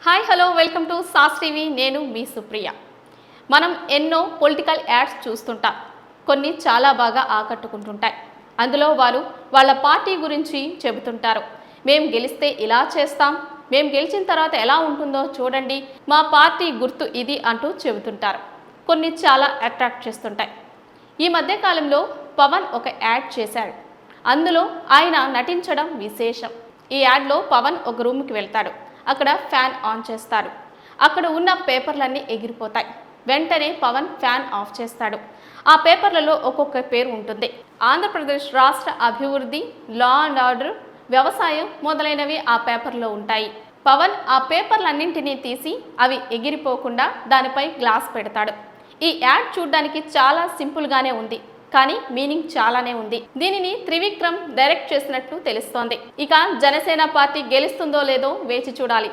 Hi hello welcome to sauce TV. నేను మీ సుప్రియ. మనం ఎన్నో పొలిటికల్ యాడ్స్ చూస్తుంటాం. కొన్ని చాలా బాగా ఆకట్టుకుంటుంటాయి. అందులో వారు వాళ్ళ పార్టీ గురించి చెబుతుంటారు. మేము గెలిస్తే ఇలా చేస్తాం, మేము గెలిచిన తర్వాత ఎలా ఉంటుందో చూడండి, మా పార్టీ గుర్తు ఇది అంటూ చెబుతుంటారు. కొన్ని చాలా అట్రాక్ట్ చేస్తుంటాయి. ఈ మధ్యకాలంలో పవన్ ఒక యాడ్ చేశాడు. అందులో ఆయన నటించడం విశేషం. ఈ యాడ్లో పవన్ ఒక రూమ్కి వెళ్తాడు. అక్కడ ఫ్యాన్ ఆన్ చేస్తాడు. అక్కడ ఉన్న పేపర్లన్నీ ఎగిరిపోతాయి. వెంటనే పవన్ ఫ్యాన్ ఆఫ్ చేస్తాడు. ఆ పేపర్లలో ఒక్కొక్క పేరు ఉంటుంది. ఆంధ్రప్రదేశ్ రాష్ట్ర అభివృద్ధి, లా అండ్ ఆర్డర్, వ్యవసాయం మొదలైనవి ఆ పేపర్లో ఉంటాయి. పవన్ ఆ పేపర్లన్నింటినీ తీసి అవి ఎగిరిపోకుండా దానిపై గ్లాస్ పెడతాడు. ఈ యాడ్ చూడ్డానికి చాలా సింపుల్గానే ఉంది, కానీ మీనింగ్ చాలానే ఉంది. దీనిని త్రివిక్రమ్ డైరెక్ట్ చేసినట్టు తెలుస్తోంది. ఇక జనసేన పార్టీ గెలుస్తుందో లేదో వేచి చూడాలి.